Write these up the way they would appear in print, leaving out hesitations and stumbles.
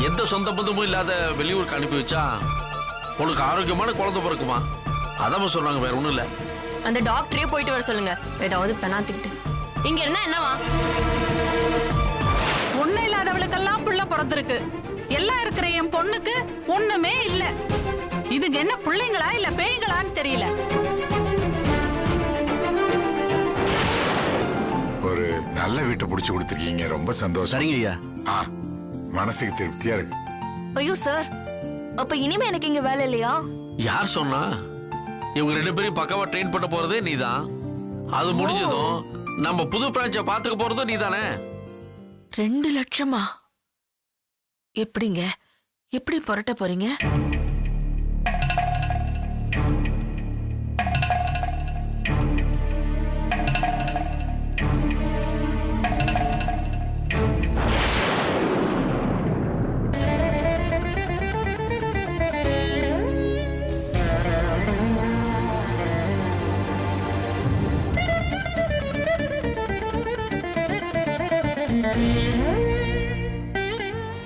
எந்த சொந்த பந்தமும் இல்லாத வெளியூருக்கு அனுப்பி வச்சா உனக்கு ஆரோக்கியமான குழந்தை பிறக்குமா? அதான் சொல்றாங்க, வேற ஒண்ணும் இல்ல. அந்த டாக்டரே போயிட்டு வர சொல்லுங்க. ஏதாவது பெனாத்திக்கிட்டு இங்க இருந்தா என்னவா? ஒண்ணு இல்லாதவளுக்கெல்லாம் புள்ள பிறந்திருக்கு. எல்லாம் இருக்கிற என் பொண்ணுக்கு ஒண்ணுமே இல்ல. இதுங்க என்ன பிள்ளைங்களா இல்ல பேய்களான்னு தெரியல. ஒரு நல்ல வீட்டை புடிச்சு கொடுத்துருக்கீங்க, ரொம்ப சந்தோஷம். சரிங்க ஐயா. மனசுக்கு திருப்தியா இருக்கு. ஐயோ சார், அப்ப இனிமே எனக்கு இங்க வேலை இல்லையா? யார் சொன்னா? இவங்க 2 பேரும் பக்கவா ட்ரெயின் பண்ண போறதே நீதான். அது முடிஞ்சதும் நம்ம புது பிரான்ச்ச பாத்துக்க போறதும் நீதானே. 2 லட்சமா? எப்படிங்க, எப்படி புரட்ட போறீங்க?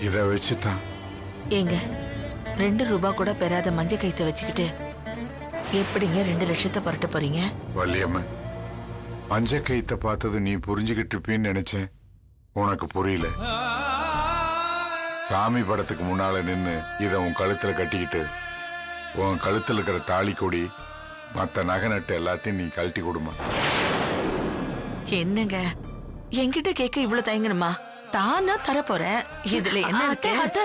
இத வச்சுதான் ஏங்க 2 ரூபா கூட பெறாத மஞ்ச கைத்த வச்சுக்கிட்டு எப்படிங்க 2 லட்சத்தை புரட்ட போறீங்க? வள்ளியம்மா, மஞ்ச கைத்த பார்த்தது நீ புரிஞ்சுக்கிட்டு இருப்பீன்னு நினைச்சேன். உனக்கு புரியல. சாமி படத்துக்கு முன்னால நின்னு இத உன் கழுத்துல கட்டிக்கிட்டு உன் கழுத்துல இருக்கிற தாலி கொடி மத்த நகை நட்டு எல்லாத்தையும் நீ கழட்டி கொடுமா. என்னங்க என்கிட்ட கேட்க இவ்வளவு தயங்கணுமா? தானா தர போறேன். இதுல என்ன இருக்கு?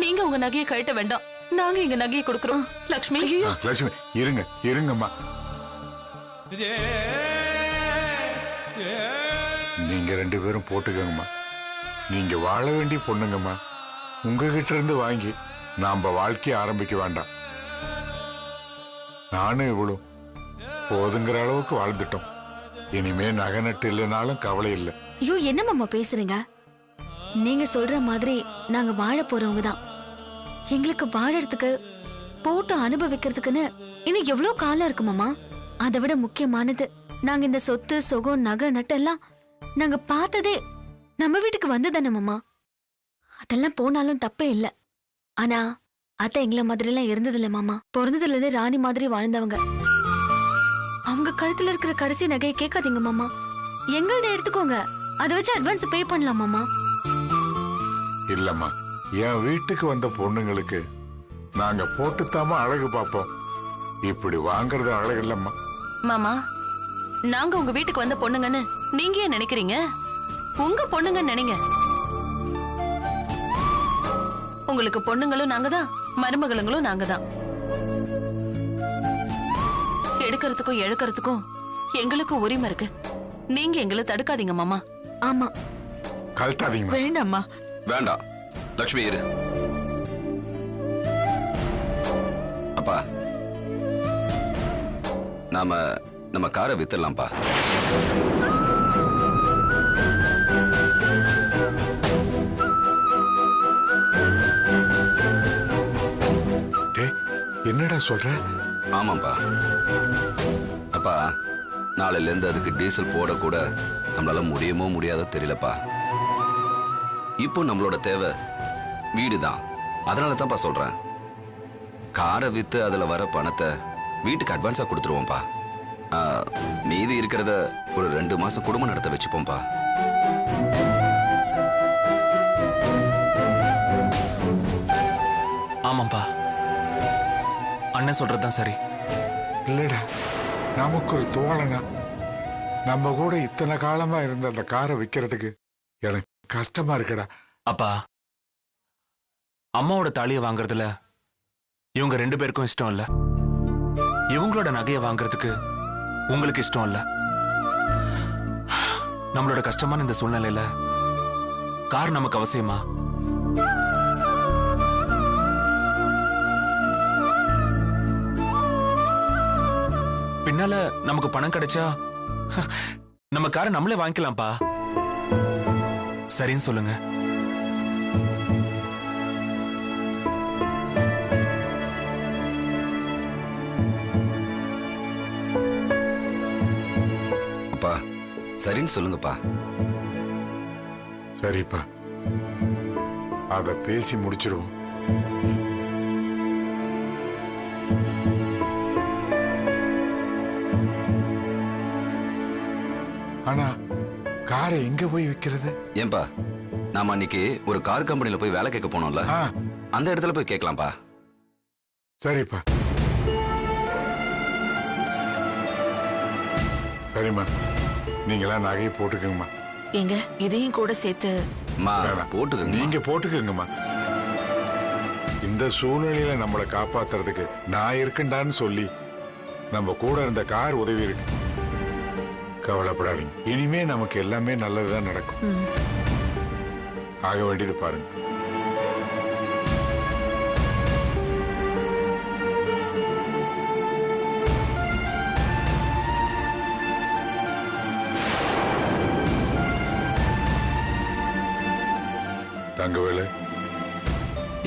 நீங்க உங்க நகையை கழட்ட வேண்டாம், நாங்க எங்க நகையை கொடுக்கறோம். லட்சுமி, லட்சுமி இருங்க, இருங்கம்மா. நீங்க 2 பேரும் போட்டுக்கங்கம்மா. நீங்க வாழ வேண்டிய பொண்ணுங்கம்மா. உங்ககிட்ட இருந்து வாங்கி நாம வாழ்க்கைய ஆரம்பிக்க வேண்டாம். நானும் இவ்வளவு போதுங்கிற அளவுக்கு வாழ்ந்துட்டோம். இனிமே நகை நட்டு இல்லைனாலும் கவலை இல்லை. ஐயோ, என்ன மாமா பேசுறீங்க? நீங்க சொல்ற மாதிரி நாங்க வாழ போறவங்க தான். எங்களுக்கு வாழறதுக்கு போட்டு அனுபவிக்கிறதுக்குன்னு இன்னும் எவ்வளவு காலம் இருக்கு மாமா. அதை விட முக்கியமானது, நாங்க இந்த சொத்து சொகம் நகை நட்டெல்லாம் நாங்க பார்த்ததே நம்ம வீட்டுக்கு வந்ததானே மாமா. அதெல்லாம் போனாலும் தப்பே இல்லை. ஆனா அத்தை எங்களை மாதிரி எல்லாம் இருந்தது இல்ல மாமா. பிறந்ததுல இருந்து ராணி மாதிரி வாழ்ந்தவங்க. அவங்க கழுத்துல இருக்கிற கடைசி நகையை கேட்காதீங்க மாமா. எங்கள்த எடுத்துக்கோங்க, அதை வச்சு அட்வான்ஸ் பே பண்ணலாம் மாமா. இல்லம்மா, என் வீட்டுக்கு வந்த பொண்ணுங்களுக்கு நாங்க போட்டுத்தாம அழகு பார்ப்போம். இப்படி வாங்குறது அழகு இல்லம்மா. மாமா, நாங்க உங்க வீட்டுக்கு வந்த பொண்ணுங்கன்னு நீங்க ஏன் நினைக்கிறீங்க? உங்க பொண்ணுங்கன்னு நினைங்க. உங்களுக்கு பொண்ணுங்களும் நாங்க தான், மருமகளுங்களும் நாங்க தான். எடுக்கிறதுக்கும் இழக்கிறதுக்கும் எங்களுக்கு உரிமை இருக்கு. நீங்க எங்களை தடுக்காதீங்க மாமா. ஆமா, கழட்டாதீங்க. வேண்டாம்மா. வேண்டாம் லட்சுமி, இரு. அப்பா, நம்ம காரை வித்துடலாம்ப்பா. என்னடா சொல்ற? ஆமாப்பா. அப்பா, நாளையில இருந்து அதுக்கு டீசல் போட கூட நம்மளால முடியுமோ முடியாதோ தெரியலப்பா. இப்போ நம்மளோட தேவை வீடுதான். அதனால தான்ப்பா சொல்றேன், காரை வித்து அதுல வர பணத்தை வீட்டுக்கு அட்வான்ஸா கொடுத்துருவோம்ப்பா. மீதி இருக்கிறத ஒரு 2 மாசம் குடும்பம் நடத்த வச்சுப்போம்ப்பா. ஆமாப்பா, அண்ணன் சொல்றதுதான் சரி. இல்லடா, நமக்கு ஒரு தோழனா நம்ம கூட இத்தனை காலமா இருந்த அந்த காரை விற்கிறதுக்கு எனக்கு கஷ்டமா இருக்குடா. அப்பா, அம்மாவோட தாலியை வாங்குறதுல இவங்க 2 பேருக்கும் இஷ்டம் இல்ல. இவங்களோட நகையை வாங்குறதுக்கு உங்களுக்கு இஷ்டம் இல்ல. நம்மளோட கஷ்டமான இந்த சூழ்நிலையில கார் நமக்கு அவசியமா? பின்னால நமக்கு பணம் கிடைச்சா நம்ம காரை நம்மளே வாங்கிக்கலாம்ப்பா. சரின்னு சொல்லுங்க. சரின்னு சொல்லுங்கப்பா. சரிப்பா, அத பேசி முடிச்சிருவோம். ஆனா காரை எங்க போய் விக்கிறது? ஏன்பா, நாம அன்னைக்கு ஒரு கார் கம்பெனில போய் வேலை கேட்க போனோம்ல, அந்த இடத்துல போய் கேட்கலாம்ப்பா. சரிப்பா. சரிம்மா, நீங்களாம் நகையை போட்டுக்கங்கம்மா. எங்க இதையும் கூட சேர்த்து போட்டுக்கங்க. நீங்க போட்டுக்கங்கம்மா. இந்த சூழ்நிலையில நம்மளை காப்பாத்துறதுக்கு நான் இருக்கண்டான்னு சொல்லி நம்ம கூட இருந்த கார் உதவி இருக்கு. கவலைப்படாதீங்க, இனிமே நமக்கு எல்லாமே நல்லதுதான் நடக்கும். ஆக வேண்டியது பாருங்க. தங்கவேலு,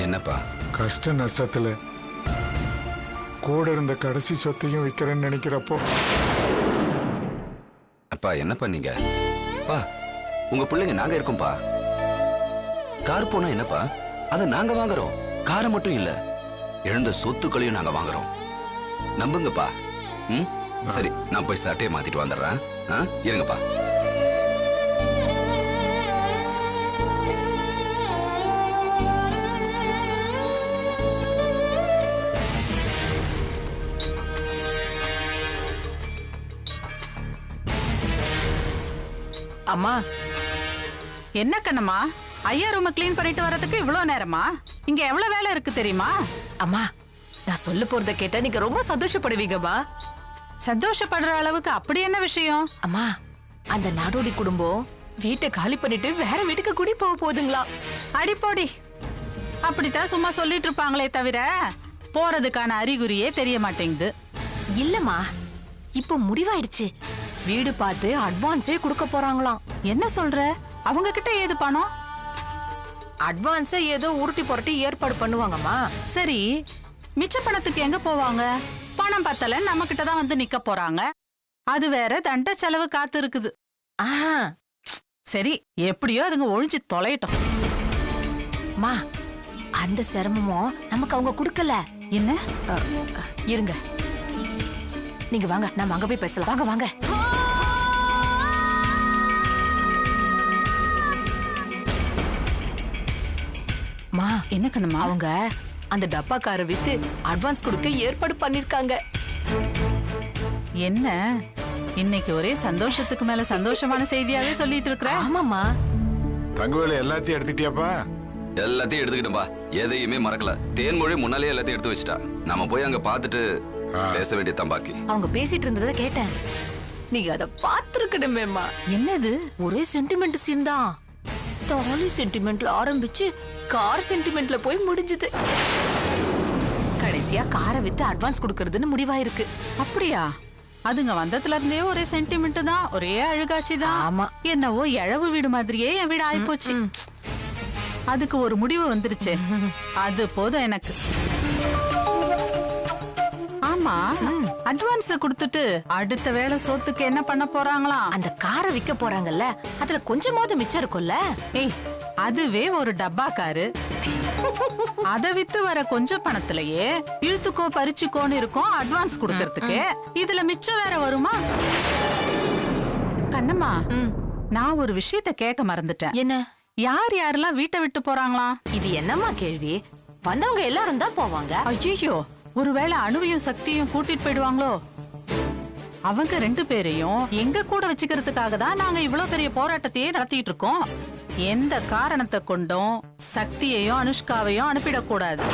என்னப்பா? கஷ்ட நஷ்டத்துல கூட இருந்த கடைசி சொத்தையும் விக்கிறேன்னு நினைக்கிறப்போ அப்பா என்ன பண்ணீங்க? பா, உங்க பிள்ளைங்க நாங்க இருக்கோம்பா. கார் போனா என்னப்பா, அதை நாங்க வாங்குறோம். காரை மட்டும் இல்ல, எழுந்த சொத்துக்களையும் நாங்க வாங்குறோம். நம்புங்கப்பா. சரி, நான் போய் சட்டையை மாத்திட்டு வந்துடுறேன். இருங்கப்பா. அம்மா, என்ன கண்ணம்மா, ஐயா ரூம கிளீன் பண்ணிட்டு வரதுக்கு இவ்வளவு நேரமா? இங்க எவ்வளவு வேலை இருக்கு தெரியுமா? அம்மா, நான் சொல்ல போறத கேட்டா நீங்க ரொம்ப சந்தோஷப்படுவீங்கம்மா. சந்தோஷப்படுற அளவுக்கு அப்படி என்ன விஷயம்? அம்மா, அந்த நாடோடி குடும்பம் வீட்டை காலி பண்ணிட்டு வேற வீட்டுக்கு குடி போக போகுதுங்களா? அடிப்போடி, அப்படித்தான் சும்மா சொல்லிட்டு இருப்பாங்களே தவிர போறதுக்கான அறிகுறியே தெரிய மாட்டேங்குது. இல்லம்மா, இப்போ முடிவாயிடுச்சு. வீடு பார்த்து அட்வான்ஸே கொடுக்க போறாங்களாம். என்ன சொல்ற? அவங்க கிட்ட ஏது பணம்? அட்வான்ஸை ஏதோ உருட்டி புரட்டி ஏற்பாடு பண்ணுவாங்கம்மா. சரி, மிச்ச பணத்துக்கு எங்க போவாங்க? பணம் பத்தல நம்ம கிட்ட தான் வந்து நிக்க போறாங்க. அது வேற தண்ட செலவு காத்து இருக்குது. சரி, எப்படியோ அதுங்க ஒழிஞ்சு தொலையட்டும். மா, அந்த சிரமமும் நமக்கு அவங்க கொடுக்கல. என்ன? இருங்க, நீங்க வாங்க, நம்ம அங்க போய் பேசலாம். வாங்க வாங்க. மா, என்ன கண்ணுமா? அவங்க அந்த டப்பாக்கார வித்து அட்வான்ஸ் கொடுக்க ஏற்பாடு பண்ணிருக்காங்க. என்ன இன்னைக்கு ஒரே சந்தோஷத்துக்கு மேல சந்தோஷமான செய்தியாவே சொல்லிட்டு இருக்கிற? ஆமாமா. தங்கவேலு, எல்லாத்தையும் எடுத்துட்டியாப்பா? எல்லாத்தையும் எடுத்துக்கிட்டோம்பா, எதையுமே மறக்கல. தேன்மொழி முன்னாலே எல்லாத்தையும் எடுத்து வச்சுட்டா. நம்ம போய் அங்க பாத்துட்டு பேச வேண்டியதான் பாக்கி. அவங்க பேசிட்டு இருந்ததை கேட்டேன். நீங்க அத பாத்துருக்கணுமேம்மா. என்னது? ஒரே சென்டிமெண்ட் சீன் தான். தாலி சென்டிமெண்ட்ல ஆரம்பிச்சு கார் சென்டிமெண்ட்ல போய் முடிஞ்சது. கடைசியா காரை வித்து அட்வான்ஸ் கொடுக்கறதுன்னு முடிவாயிருக்கு. அப்படியா? அதுங்க வந்ததுல இருந்தே ஒரே சென்டிமெண்ட் தான், ஒரே அழுகாட்சி தான். ஆமா. என்னவோ இழவு வீடு மாதிரியே என் வீடு ஆயிப்போச்சு. அதுக்கு ஒரு முடிவு வந்துருச்சு. அது போதும் எனக்கு. ஆமா, அட்வான்ஸ் கொடுத்துட்டு அடுத்த வேளை சோத்துக்கு என்ன பண்ண போறாங்களா? அந்த காரை விற்க போறாங்கல்ல, அதுல கொஞ்சமாவது மிச்சம் இருக்கும்ல. ஏய், அதுவே ஒரு டப்பா காரு. அத வித்து வர கொஞ்சம் பணத்திலேயே இழுத்துக்கோ பறிச்சுக்கோன்னு இருக்கும் அட்வான்ஸ் கொடுக்கறதுக்கு. இதுல மிச்சம் வேற வருமா? கண்ணம்மா, நான் ஒரு விஷயத்த கேட்க மறந்துட்டேன். என்ன? யார் யாரெல்லாம் வீட்டை விட்டு போறாங்களா? இது என்னம்மா கேள்வி? வந்தவங்க எல்லாரும் தான் போவாங்க. ஐயோ, ஒருவேளை அணுவையும் சக்தியும் கூட்டிட்டு போயிடுவாங்களோ? அவங்க 2 பேரையும் எங்க கூட வச்சுக்கிறதுக்காக தான் நாங்க இவ்வளவு பெரிய போராட்டத்தையே நடத்திட்டு இருக்கோம். எந்த காரணத்தை கொண்டும் சக்தியையும் அனுஷ்காவையும் அனுப்பிடக்கூடாது.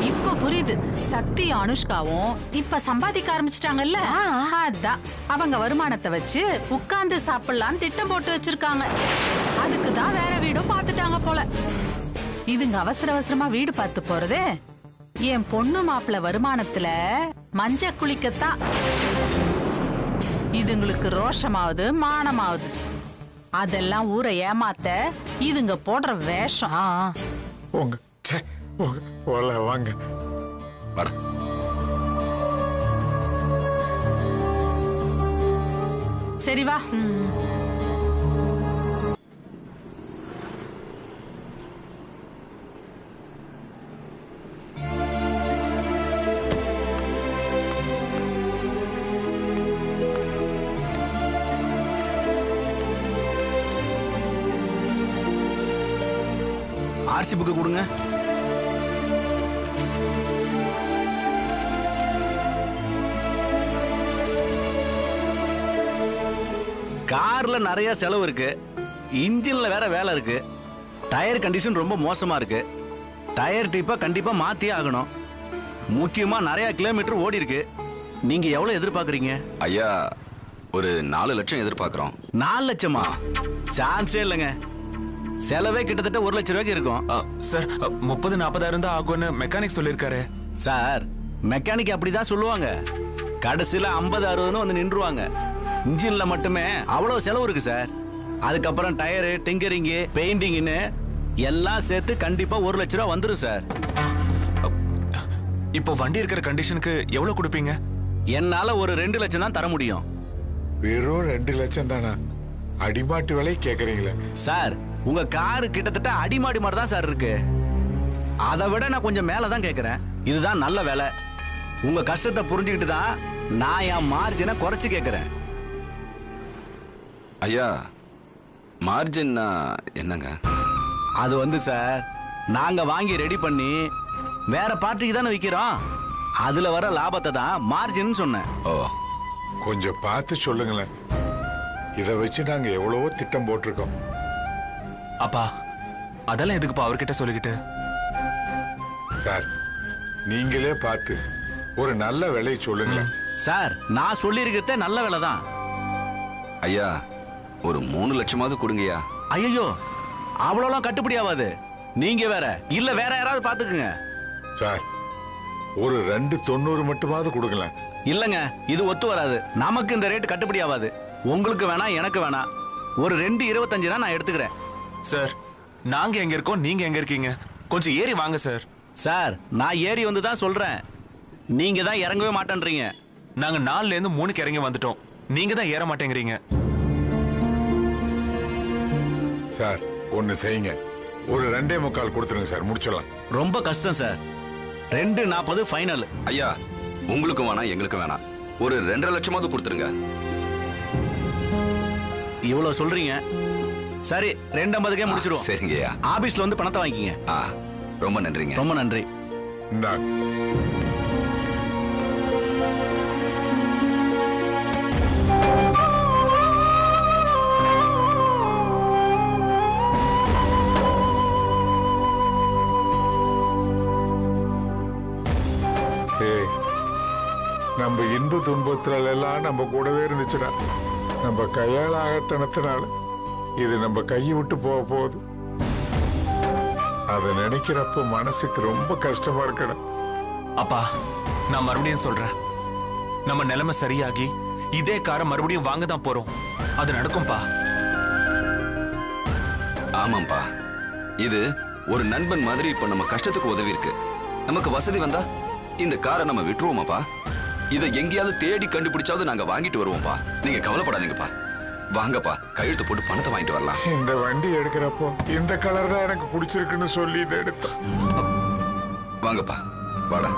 இப்ப புரியுது. சக்தியும் அனுஷ்காவும் இப்ப சம்பாதிக்க ஆரம்பிச்சிட்டாங்கல்ல, அதான் அவங்க வருமானத்தை வச்சு உட்கார்ந்து சாப்பிடலான்னு திட்டம் போட்டு வச்சிருக்காங்க. அதுக்குதான் வேற வீடும் பாத்துட்டாங்க போல. இதுங்க அவசர அவசரமா வீடு பார்த்து போறதே என் பொண்ணு மாப்பிள்ள வருமானத்துல மஞ்ச குளிக்கத்தான். இதுங்களுக்கு ரோஷமாவது மானமாவது. அதெல்லாம் ஊரை ஏமாத்த இதுங்க போடுற வேஷம். போங்க, வாங்க. சரி வா. ஆர்சி புக்கு கொடுங்க. கார்ல நிறைய செலவு இருக்கு, இன்ஜின்ல வேற வேலை இருக்கு, டயர் கண்டிஷன் ரொம்ப மோசமா இருக்கு. டயர் டிப்பா கண்டிப்பா மாத்தியே ஆகணும். முக்கியமா நிறைய கிலோமீட்டர் ஓடி இருக்கு. நீங்க எவ்வளவு எதிர்பார்க்கறீங்க? ஐயா ஒரு 4 லட்சம் எதிர்பார்க்கிறோம். 4 லட்சமா? சான்ஸே இல்லைங்க. செலவே கிட்டத்தட்ட 1 லட்சம் ரூபாய்க்கு இருக்கும். சார் 30-40,000 தான் ஆகும்னு மெக்கானிக் சொல்லியிருக்காரு. சார் மெக்கானிக் அப்படிதான் சொல்லுவாங்க. கடைசியில 50-60 வந்து நின்றுவாங்க. இன்ஜின்ல மட்டுமே அவ்வளவு செலவு இருக்கு சார். அதுக்கப்புறம் டயரு, டிங்கரிங்கு, பெயிண்டிங்னு எல்லாம் சேர்த்து கண்டிப்பா 1 லட்ச ரூபா வந்துடும் சார். இப்போ வண்டி இருக்கிற கண்டிஷனுக்கு எவ்வளவு கொடுப்பீங்க? என்னால ஒரு 2 லட்சம் தான் தர முடியும். வெறும் 2 லட்சம் தானா? அடிமாட்டு விலை கேக்குறீங்களே சார்? உங்க காரு கிட்டத்தட்ட அடிமாடி மாதிரி தான் சார் இருக்கு. அதை விட நான் கொஞ்சம் மேல தான் கேட்கிறேன். இதுதான் நல்ல வேலை. உங்க கஷ்டத்தை புரிஞ்சுக்கிட்டு தான் நான் என் மார்ஜினை குறைச்சு கேட்கிறேன். ஐயா மார்ஜின்னா என்னங்க? அது வந்து சார், நாங்க வாங்கி ரெடி பண்ணி வேற பார்ட்டிக்கு தானே விற்கிறோம். அதுல வர லாபத்தை தான் மார்ஜின் சொன்னேன். ஓ, கொஞ்சம் பார்த்து சொல்லுங்களேன். இதை வச்சு நாங்க எவ்வளவோ திட்டம் போட்டிருக்கோம். அப்பா அதெல்லாம் எதுக்குப்பா அவர்கிட்ட சொல்லிக்கிட்டு? சார் நீங்களே பார்த்து ஒரு நல்ல விலையை சொல்லுங்களேன். சார் நான் சொல்லியிருக்கிறதே நல்ல விலை தான். ஐயா ஒரு 3 லட்சமாவது கொடுங்கய்யா. ஐயோ அவ்வளோலாம் கட்டுப்படி ஆகாது. நீங்க வேற இல்ல வேற யாராவது பாத்துக்குங்க. சார் ஒரு 290 மட்டுமாவது கொடுங்களேன். இல்லங்க இது ஒத்து வராது. நமக்கு இந்த ரேட் கட்டுப்படி ஆகாது. உங்களுக்கு வேணாம், எனக்கு வேணாம். ஒரு 2.25 நான் எடுத்துக்கிறேன். சார் நாங்க எங்க இருக்கோம், நீங்க எங்க இருக்கீங்க? கொஞ்சம் ஏறி வாங்க சார். சார் நான் ஏறி வந்து தான் சொல்றேன். நீங்க தான் இறங்கவே மாட்டேன்றீங்க. நாங்க 4ல இருந்து 3க்கு இறங்கி வந்துட்டோம். நீங்க தான் ஏற மாட்டேங்கிறீங்க. சார் ஒன்னு செய்யுங்க, ஒரு 2.25 கொடுத்துருங்க சார், முடிச்சிடலாம். ரொம்ப கஷ்டம் சார். 2.40 ஃபைனல். ஐயா உங்களுக்கும் வேணாம் எங்களுக்கும் வேணாம், ஒரு 2.5 லட்சமாவது கொடுத்துருங்க. இவ்வளவு சொல்றீங்க. சரி 2.50க்கே முடிச்சிருவோம். சரிங்கய்யா. ஆபீஸ்ல வந்து பணத்தை வாங்கிக்கங்க. ரொம்ப நன்றிங்க. ரொம்ப நன்றி. இந்தாங்க. நம்ம இன்ப துன்பத்துல எல்லாம் நம்ம கூடவே இருந்துச்சுடா. நம்ம கையால் ஆகத்தனத்தினால இது நம்ம கையை விட்டு போக போகுது. அதை நினைக்கிறப்ப மனசுக்கு ரொம்ப கஷ்டமா இருக்கடா. அப்பா நான் மறுபடியும் சொல்றேன், நம்ம நிலைமை சரியாகி இதே காரை மறுபடியும் வாங்க தான் போறோம். அது நடக்கும்பா. ஆமாம்பா, இது ஒரு நண்பன் மாதிரி இப்ப நம்ம கஷ்டத்துக்கு உதவி இருக்கு. நமக்கு வசதி வந்தா இந்த காரை நம்ம விட்டுருவோமாப்பா? இதை எங்கேயாவது தேடி கண்டுபிடிச்சாவது நாங்க வாங்கிட்டு வருவோம்ப்பா. நீங்க கவலைப்படாதீங்கப்பா. வாங்கப்பா, கையெழுத்து போட்டு பணத்தை வாங்கிட்டு வரலாம். இந்த வண்டி எடுக்கிறப்போ இந்த கலர் தான் எனக்கு பிடிச்சிருக்குன்னு சொல்லி இதை எடுத்தோம். வாங்கப்பா, வாடா.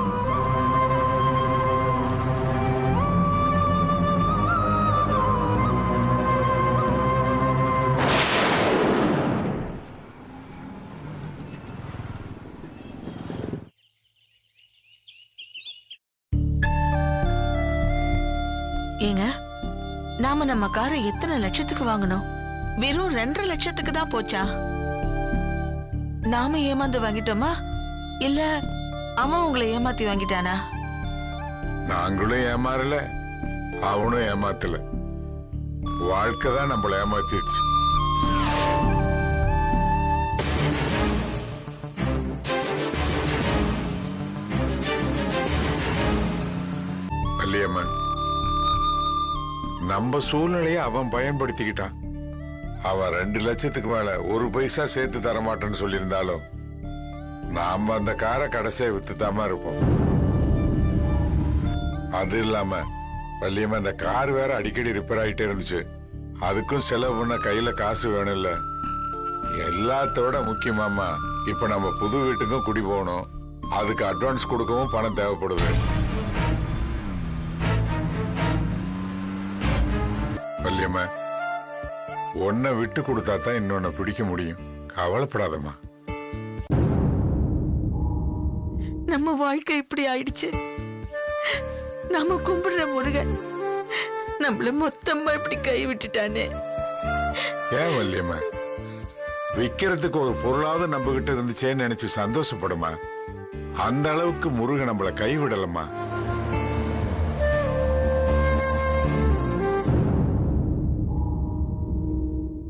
ஏங்க நாம நம்ம காரை எத்தனை லட்சத்துக்கு வாங்கணும்? வெறும் 2.5 லட்சத்துக்கு தான் போச்சா? நாம ஏமாந்து வாங்கிட்டோமா இல்ல அவன் உங்களை ஏமாத்தி வாங்கிட்டானா? நாங்களும் ஏமாறல, அவனும் ஏமாத்தல. வாழ்க்கை தான் நம்மள ஏமாத்திடுச்சு. வள்ளியம்மா, நம்ம சூழ்நிலையை அவன் பயன்படுத்திக்கிட்டான். அவன் 2 லட்சத்துக்கு மேல 1 பைசா சேர்த்து தரமாட்டேன்னு சொல்லியிருந்தாலும் நாம அந்த காரை கடைசியா வித்துதாம இருப்போம். அது இல்லாம வள்ளியம்மா, அந்த கார் வேற அடிக்கடி ரிப்பேர் ஆகிட்டே இருந்துச்சு. அதுக்கும் செலவு பண்ண கையில காசு வேணும் இல்ல? எல்லாத்தோட முக்கியமாமா, இப்ப நம்ம புது வீட்டுக்கும் குடி போகணும். அதுக்கு அட்வான்ஸ் கொடுக்கவும் பணம் தேவைப்படுது. வள்ளியம்மா, ஒன்ன விட்டு கொடுத்தா தான் இன்னொன்னு பிடிக்க முடியும். கவலைப்படாதம்மா. நம்ம வாழ்க்கை இப்படி ஆயிடுச்சு. நம்ம கும்பிடுற முருகன் நம்மள மொத்தமா இப்படி கை விட்டுட்டானே. ஏன் வள்ளியம்மா, விக்கிறதுக்கு ஒரு பொருளாவது நம்ம கிட்ட இருந்துச்சேன்னு நினைச்சு சந்தோஷப்படுமா? அந்த அளவுக்கு முருகன் நம்மள கைவிடலம்மா.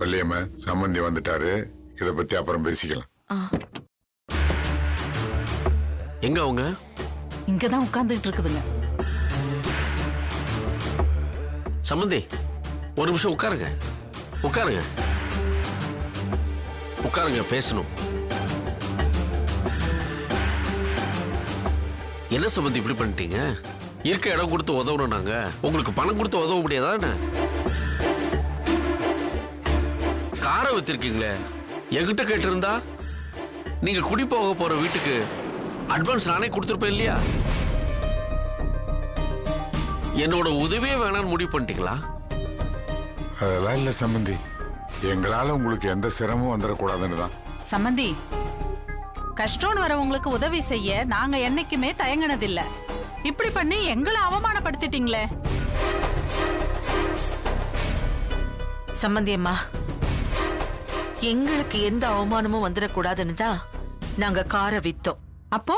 வள்ளியம்மா, சம்பந்தி வந்துட்டாரு, இத பத்தி அப்புறம் பேசிக்கலாம். எங்க அவங்க? இங்கதான் உட்கார்ந்துட்டு இருக்குதுங்க. சம்பந்தி, ஒரு நிமிஷம் உட்காருங்க. உட்காருங்க உட்காருங்க, பேசணும். என்ன சம்பந்தி இப்படி பண்ணிட்டீங்க? இருக்க இடம் கொடுத்து உதவணும். நாங்க உங்களுக்கு பணம் கொடுத்து உதவ முடியாதா என்ன? காரை வித்திருக்கீங்களே, என்கிட்ட கேட்டிருந்தா நீங்க குடி போக போற வீட்டுக்கு அட்வான்ஸ் நானே கொடுத்துருப்பேன் இல்லையா? என்னோட உதவியே வேணாம்னு முடிவு பண்ணிட்டீங்களா? அதெல்லாம் இல்ல சம்பந்தி, எங்களால உங்களுக்கு எந்த சிரமமும் வந்துடக்கூடாதுன்னு தான். சம்பந்தி, கஷ்டம்னு வரவங்களுக்கு உதவி செய்ய நாங்க என்னைக்குமே தயங்கினதில்ல. இப்படி பண்ணி எங்களை அவமானப்படுத்திட்டீங்களே. சம்பந்தி அம்மா, எங்களுக்கு எந்த அவமானமும் வந்துடக்கூடாதுன்னு தான் நாங்க காரை வித்தோம். அப்போ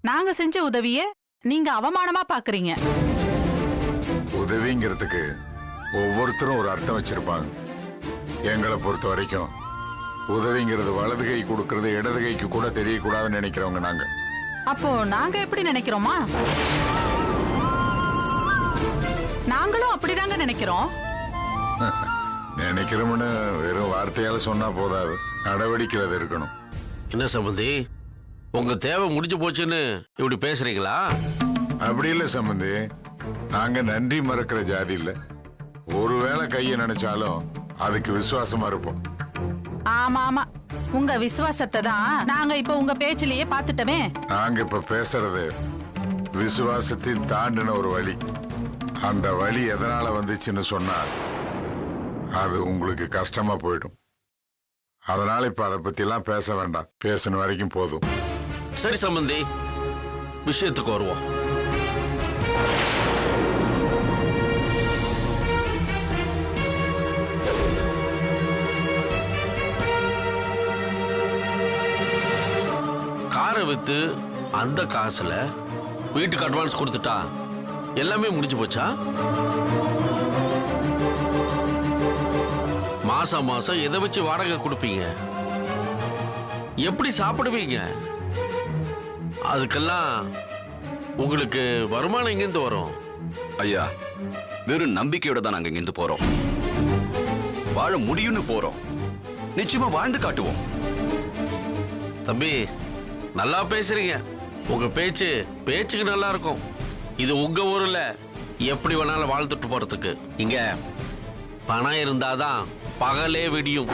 நாங்க செஞ்ச உதவிய நீங்க அவமானமா பாக்குறீங்க. உதவிங்கிறதுக்கு ஒவ்வொருத்தரும் ஒரு அர்த்தம் வச்சிருப்பாங்க. எங்களை பொறுத்த வரைக்கும் உதவிங்கிறது வலது கை கொடுக்கறது இடது கைக்கு கூட தெரியக்கூடாதுன்னு நினைக்கிறவங்க நாங்க. அப்போ நாங்க எப்படி நினைக்கிறோமா? நாங்களும் அப்படிதாங்க நினைக்கிறோம். நினைக்கிறோம்னு வெறும் வார்த்தையால சொன்னா போதாது, நடவடிக்கையில் இருக்கணும். என்ன சம்பந்தி, உங்க தேவை முடிஞ்சு போச்சுன்னு இப்படி பேசுறீங்களா? அப்படி இல்லை சம்பந்தி, நாங்க நன்றி மறக்கிற ஜாதி இல்ல. ஒருவேளை கையை நினைச்சாலும் அதுக்கு விசுவாசமா இருப்போம். ஆமா ஆமா, உங்க விசுவாசத்தை தான் நாங்க இப்ப உங்க பேச்சிலேயே பாத்துட்டோமே. நாங்க இப்ப பேசுறது விசுவாசத்தின் தாண்டின ஒரு வழி. அந்த வழி எதனால வந்துச்சுன்னு சொன்னா அது உங்களுக்கு கஷ்டமா போயிடும். அதனால இப்ப அதை பத்தி எல்லாம் பேச வேண்டாம், பேசணும் வரைக்கும் போதும். சரி சம்பந்தி, விஷயத்துக்கு வருவோம். காரை வித்து அந்த காசுல வீட்டுக்கு அட்வான்ஸ் கொடுத்துட்டா எல்லாமே முடிஞ்சு போச்சா? மாசம் மாசம் எதை வச்சு வாடகை கொடுப்பீங்க? எப்படி சாப்பிடுவீங்க? அதுக்கெல்லாம் உங்களுக்கு வருமானம் எங்கிருந்து வரும்? ஐயா, வெறும் நம்பிக்கையோட தான் நாங்க இங்கிருந்து போறோம். வாழ முடியும்னு போறோம், நிச்சயமா வாழ்ந்து காட்டுவோம். தம்பி, நல்லா பேசுறீங்க. உங்க பேச்சுக்கு நல்லா இருக்கும். இது உங்க ஊர்ல எப்படி வேணாலும் வாழ்ந்துட்டு போறதுக்கு. இங்க பணம் இருந்தாதான் பகலே விடியும்.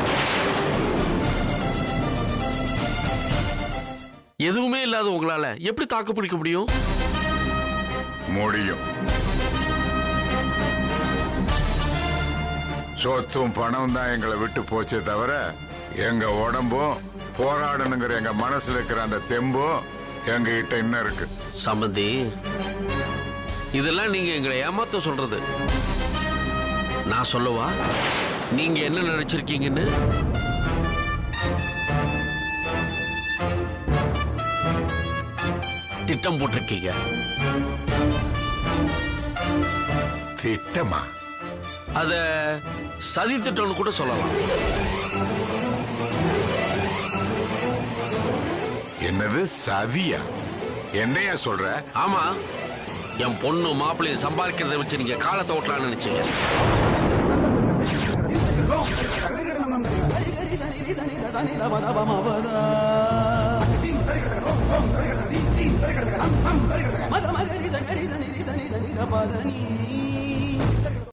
எதுவுமே இல்லாத உங்களால எப்படி தாக்கு பிடிக்க முடியும்? முடியும். சொத்தும் பணம் தான் எங்களை விட்டு போச்சே தவிர எங்க உடம்பும் போராடணுங்கிற எங்க மனசுல இருக்கிற அந்த தெம்பும் எங்க கிட்ட இன்னும் இருக்கு. சம்பந்தி, இதெல்லாம் நீங்க எங்களை ஏமாத்த சொல்றது. நான் சொல்லவா நீங்க என்ன நினைச்சிருக்கீங்கன்னு? திட்டம் போட்டிருக்கீங்க. திட்டமா? அத சதி திட்டம்னு கூட சொல்லலாம். என்னது சதியா? என்னையா சொல்ற? ஆமா, என் பொண்ணு மாப்பிள்ளைய சம்பாதிக்கிறத வச்சு நீங்க காலத்தை ஓட்டலாம்னு நினைச்சீங்க. மத மகரி சகரி சனி சனி சனி தபதனி